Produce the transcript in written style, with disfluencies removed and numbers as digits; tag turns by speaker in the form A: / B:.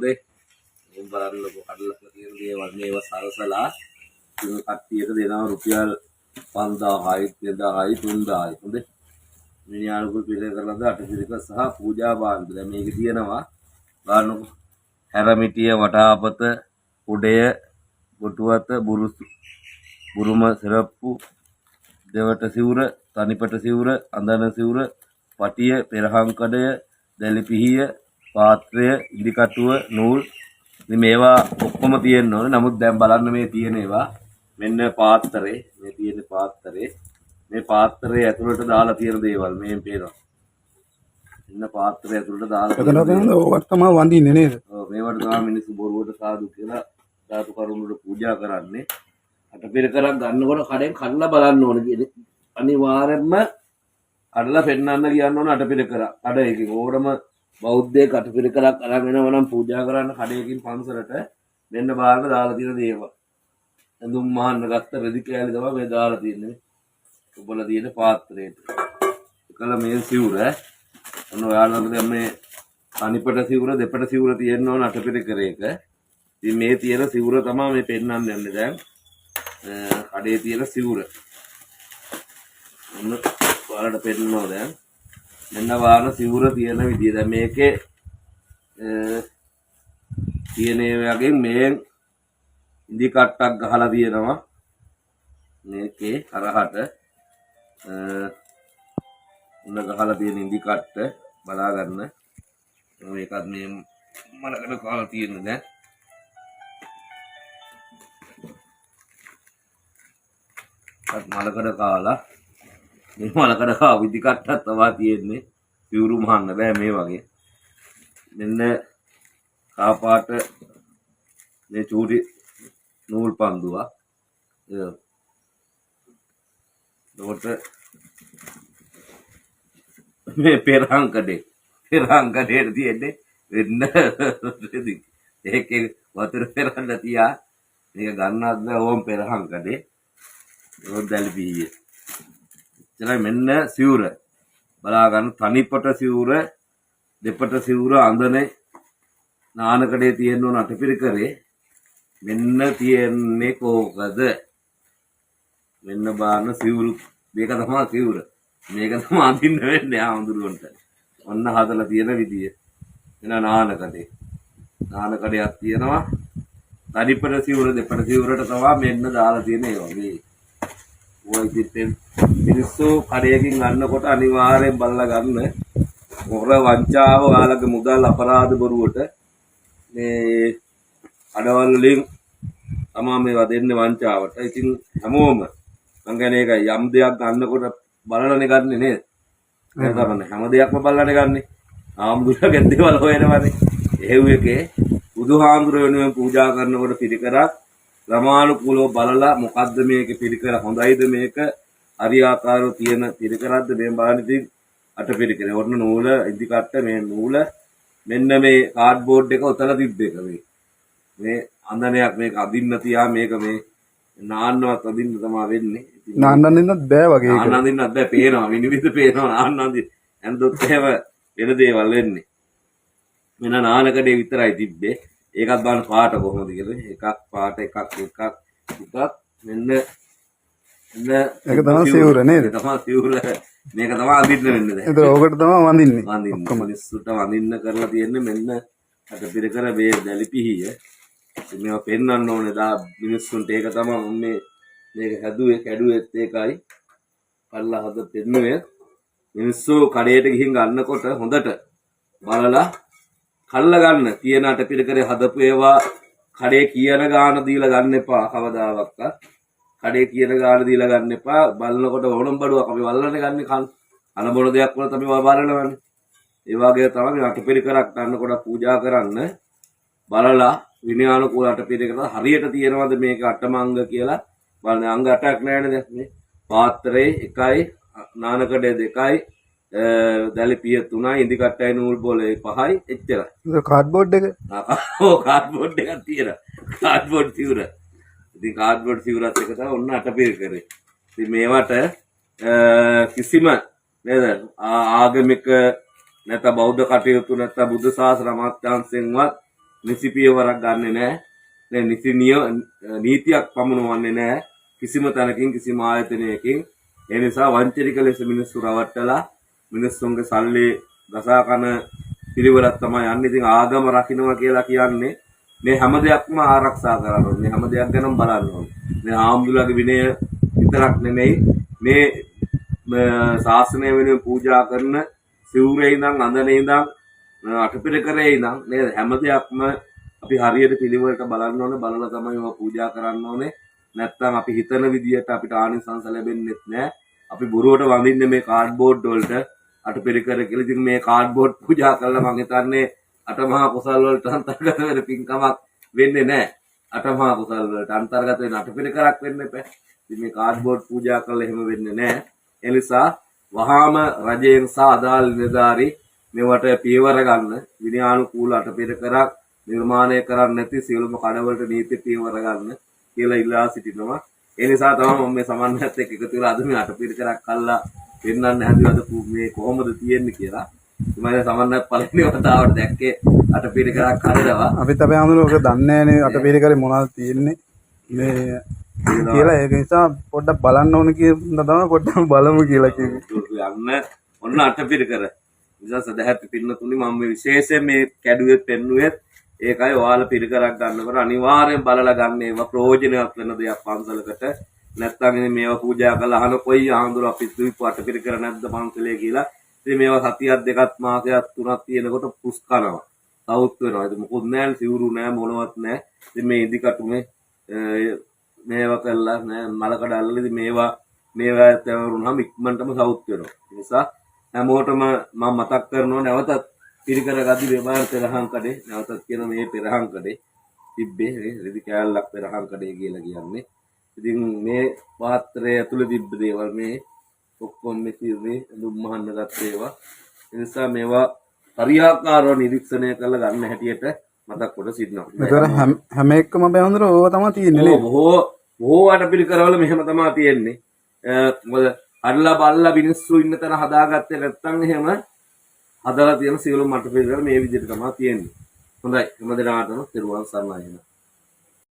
A: හොඳේ බලන්නකො කඩලා තියෙන දේවල් මේවා සරසලා කට්ටියට දෙනවා රුපියල් 5000යි 2000යි 3000යි හොඳේ මිනිහානුකුල් පිළිල කරලාද අටපිරික සහ පූජා භාණ්ඩ දැන් මේකේ තියෙනවා ගන්නකො හැරමිටිය වටාපත උඩය කොටුවත බුරුම සිරප්පු දෙවට සිවුර තනිපට සිවුර අඳන සිවුර පටිය පෙරහංකඩය දැලිපිහිය පාත්‍රය ඉදිකටුව නූල් ඉතින් මේවා ඔක්කොම තියෙන්න ඕනේ නමුත් දැන් බලන්න මේ තියෙන ඒවා මෙන්න පාත්‍රේ මේ තියෙන පාත්‍රේ මේ පාත්‍රයේ ඇතුළට දාලා තියෙන දේවල් මේන් පේනවා ඉන්න පාත්‍රය ඇතුළට දාලා
B: එතන ඔකට තමයි වඳින්නේ නේද?
A: ඔව් මේවට තමයි මිනිස්සු බොරුවට සාදු කියලා ධාතු කරුණුට පූජා කරන්නේ අටපිරිකරක් ගන්නකොට කඩෙන් කඩලා බලන්න ඕනේ අනිවාර්යයෙන්ම කඩලා පෙන්නන්න කියන්න ඕනේ අටපිරිකර කඩ එකකින් ඕනම බෞද්ධයෙක් අටපිරිකරක් අරන් එනවා නම් පූජා කරන්න කඩේකින් පන්සලට මෙන්න බාරට දාලා තියෙන දේවල් ඇඳුම් මහන්න ගත්ත රෙදි කෑලි තමයි මේ දාලා තියෙන්නේ උබල තියෙන පාත්‍රයට එකල මේ සිවුර ඔන්න ඔයාලට දැන් මේ අනිපට සිවුර දෙපට සිවුර තියෙන්න ඕන අටපිරිකරයක ඉතින් මේ තියෙන සිවුර තමයි මේ පෙන්නන්න යන්නේ දැන් කඩේ තියෙන සිවුර ඔන්න ඔයාලට පෙන්නනවා දැන් මෙන්න වාන සිවුර තියෙන විදිය දැන් මේකේ තියෙන වගේ මේ ඉදි කට්ටක් ගහලා තියෙනවා මේකේ කරහට උන්න ගහලා තියෙන ඉදි කට්ට බලා ගන්න මේකත් මේ මලකට කාලා තියෙන්නේ දැන් මලකඩ කාලා මේ මලකඩ කාව ඉදි කට්ටක් තමයි තියෙන්නේ සිවුරු මහන්න බෑ මේ වගේ මෙන්න කාපාට මේ චූටි නූල් පන්දුවක් එතකොට මේ පෙරහංකඩේට තියෙන්නේ වෙන්න ඒකේ වතුර පෙරන්න තියා මේක ගන්නත් බෑ ඕම් පෙරහංකඩේ ඕම් දැලිපිහිය එතන මෙන්න සිවුර බලා ගන්න තනිපට සිවුර දෙපට සිවුර අඳනේ නානකඩේ තියෙන්න ඕන අටපිරිකරේ මෙන්න තියෙන්නේ කෝකද මෙන්න බාන සිවුරු මේක තමයි සිවුර මේක තමයි අඳින්න වෙන්නේ ආඳුරුවන්ට ඔන්න හදලා තියෙන විදිය එන නානකඩයක් තියෙනවා තනිපට සිවුර දෙපට සිවුරට තමයි මෙන්න දාලා තියෙන ඒ වගේ ඔය ඉතින් මිනිස්සු කඩේකින් ගන්නකොට අනිවාර්යෙන් බලලා ගන්න මොර වංචාව ඔයාලගේ මුදල් අපරාධ බොරුවට මේ අඩවල් වලින් තමා මේවා දෙන්නේ වංචාවට. ඉතින් හැමෝම මං කියන්නේ ඒකයි යම් දෙයක් ගන්නකොට බලලානේ ගන්නෙ නේද? ඒක තමයි හැම දෙයක්ම බලලානේ ගන්නෙ. ආම්දුරගේ දේවල් හොයනවානේ. එහෙව් එකේ බුදුහාමුදුරුවෝ වෙනුවෙන් පූජා කරනකොට පිරිකරක් ක්‍රමානුකූලව බලලා මොකද්ද මේකේ පිරිකර හොඳයිද මේක හරියාකාරව තියෙන පිරිකරක්ද මේ බලන්න ඉතින් අටපිරිකරේ ඔන්න නූල ඉදි කට්ට මේ නූල මෙන්න මේ කාඩ්බෝඩ් එක උතලා තිබ්බ එක මේ අඳනයක් මේක අදින්න තියා මේක මේ නාන්නවත් අදින්න තමයි වෙන්නේ
B: නාන්නන්නත් බෑ වගේ ඒක
A: නාන්නන්නත් බෑ පේනවා විනිවිද පේනවා නාන්නන්දි එන්දොත් එහෙම වෙන දේවල් වෙන්නේ මෙන්න නානකඩේ විතරයි තිබ්බේ ඒකත් බලන්න පාට කොහොමද කියලා එකක් පාට එකක් මෙන්න
B: ඒක තමයි සිවුර නේද?
A: තමයි සිවුර මේක තමයි අඳින්න වෙන්නේ දැන්.
B: ඒක ඕකට තමයි වඳින්නේ.
A: ඔක්කොම මිනිස්සුන්ට වඳින්න කරලා තියෙන්නේ මෙන්න අටපිරිකර මේ දැලිපිහිය. මේවා පෙන්වන්න ඕනේ දා මිනිස්සුන්ට ඒක තමයි මේක හැදුවේ කැඩුවෙත් ඒකයි. කල්ලා හද පෙන්නුවේ මිනිස්සු කඩේට ගිහින් ගන්නකොට හොඳට බලලා කල්ලා ගන්න තියෙන අටපිරිකරේ හදපු ඒවා කඩේ කියන ගාන දීලා ගන්න එපා කවදාවත්. කඩේ කියන ගාන දීලා ගන්න එපා බලනකොට ඕනම් බඩුවක් අපි වල්ලන්නේ ගන්න කන බොන දෙයක් වල තමයි බලනවනේ ඒ වගේ තමයි අටපිරිකරක් ගන්නකොට පූජා කරන්න බලලා විනයානුකූල අටපිරිකර හරියට තියෙනවද මේක අටමංග කියලා බලන්න අංග 8ක් නෑනේ දැන් මේ පාත්‍රේ 1යි නානකඩේ 2යි දැලිපිය 3යි ඉදි කට්ටයි නූල් බෝලේ 5යි එච්චරයි
B: ඒක කාඩ්බෝඩ් එක
A: ඔව් කාඩ්බෝඩ් එකක් තියෙනවා කාඩ්බෝඩ් සිවුර ඉතින් කාඩ්බෝඩ් සිවුරත් එක තමයි ඔන්න අටපිරිකරේ ඉතින් මේවට කිසිම නේද ආගමික නැත්නම් බෞද්ධ කටයුතු නැත්නම් බුද්ධ ශාසන අමාත්‍යාංශයෙන්වත් නිසි පියවරක් ගන්නෙ නැහැ. දැන් නිසි නීතියක් පමුණවන්නේ නැහැ කිසිම තැනකින් කිසිම ආයතනයකින්. ඒ නිසා වංචනික ලෙස මිනිස්සු රවට්ටලා මිනිස්සුන්ගේ සල්ලි ගසා කන පිළිවෙලක් තමයි යන්නේ. ඉතින් ආගම රකින්නවා කියලා කියන්නේ මේ හැම දෙයක්ම ආරක්ෂා කරන්න ඕනේ. මේ හැම දෙයක් ගැනම බලන්න ඕනේ. මේ ආම්දුලගේ විනය විතරක් නෙමෙයි මේ ශාසනය වෙනුවෙන් පූජා කරන සිවුරේ ඉඳන් අඳනේ ඉඳන් අටපිරිකරේ ඉඳන් නේද හැම දෙයක්ම අපි හරියට පිළිවෙලට බලන්න ඕනේ. බලලා තමයි මේවා පූජා කරන්න ඕනේ. නැත්තම් අපි හිතන විදියට අපිට ආනිසංස ලැබෙන්නේ නැහැ. අපි බොරුවට වඳින්නේ මේ කාඩ්බෝඩ් වලට අටපිරිකර කියලා. ඉතින් මේ කාඩ්බෝඩ් පූජා කළා මම හිතන්නේ අටමහා කුසල් වලට අන්තර්ගත වෙන පින්කමක් වෙන්නේ නැහැ. අටමහා කුසල් වලට අන්තර්ගත වෙන අටපිරිකරක් වෙන්න එපා. ඉතින් මේ කාඩ්බෝඩ් පූජා කළා එහෙම වෙන්නේ නැහැ. ඒ නිසා වහාම රජයෙන් සහ අදාළ නිලධාරී මේවට පියවර ගන්න විනයානුකූල අටපිරිකරක් නිර්මාණය කරන්නේ නැති සියලුම කඩවලට නීති පියවර ගන්න කියලා ඉල්ලා සිටිනවා. ඒ නිසා තමයි මම මේ සමන්වයත් එක්ක එකතු වෙලා අද මේ අටපිරිකරක් අල්ලා පෙන්වන්න හැදුවද මේ කොහොමද තියෙන්නේ කියලා. මම සමන්වයත් පළවෙනි වතාවට දැක්කේ අටපිරිකරක් හදනවා.
B: අපිත් අපේ ආමතුරු ඔක දන්නේ නැහැ අටපිරිකරේ මොනවද තියෙන්නේ මේ කියලා. ඒක නිසා පොඩ්ඩක් බලන්න ඕන කියන තමයි පොඩ්ඩක් බලමු කියලා කිව්වේ.
A: යන්න ඔන්න අටපිරිකර. නිසා සදහැත් පින්නතුනි මම මේ විශේෂයෙන් මේ කැඩුවෙත් පෙන්නුවෙත් ඒකයි ඔයාලා පිරිකරක් ගන්නකොට අනිවාර්යෙන් බලලා ගන්න. ඒවා ප්‍රයෝජනවත් වෙන දෙයක් පන්සලකට. නැත්නම් මේවා පූජා කරලා අහන කොයි ආන්දර අපි දුයිපු අටපිරිකර නැද්ද පන්සලේ කියලා. ඉතින් මේවා සතියක් දෙකක් මාසයක් තුනක් තියෙනකොට පුස් කරනවා. සවුත් වෙනවා. ඒක මොකොත් නැහැ සිවුරු නැහැ මොනවත් නැහැ. ඉතින් මේ ඉදිකටු මේවා කළා නෑ මලකඩ අල්ලලා ඉතින් මේවා තවරුනම ඉක්මනටම සවුත් වෙනවා. ඒ නිසා හැමෝටම මම මතක් කරනවා නැවතත් පිරිකර ගද්දි වේබාර පෙරහන් කඩේ නැවතත් කියන මේ පෙරහන් කඩේ තිබ්බේ රෙදි කෑල්ලක් පෙරහන් කඩේ කියලා කියන්නේ. ඉතින් මේ පාත්‍රය ඇතුලේ තිබ්බ දේවල් මේ ඔක්කොම මේ තියුනේ දුම්මහන්න ගත්ත ඒවා. ඒ නිසා මේවා හරියාකාරව නිරීක්ෂණය කරලා ගන්න හැටියට මතක් කොට සිටිනවා.
B: ඒතර හැම එකම අපේ ආමතුරු ඕව තමයි තියෙන්නේ නේද?
A: බොහෝ අටපිරිකරවල මෙහෙම තමයි තියෙන්නේ. මොකද අල්ලා බල්ලා මිනිස්සු ඉන්න තැන හදාගත්තේ නැත්නම් එහෙම හදලා තියෙන සියලුම අටපිරිකර මේ විදිහට තමයි තියෙන්නේ. හොඳයි හැම දිනකටම තෙරුවන් සරණයි.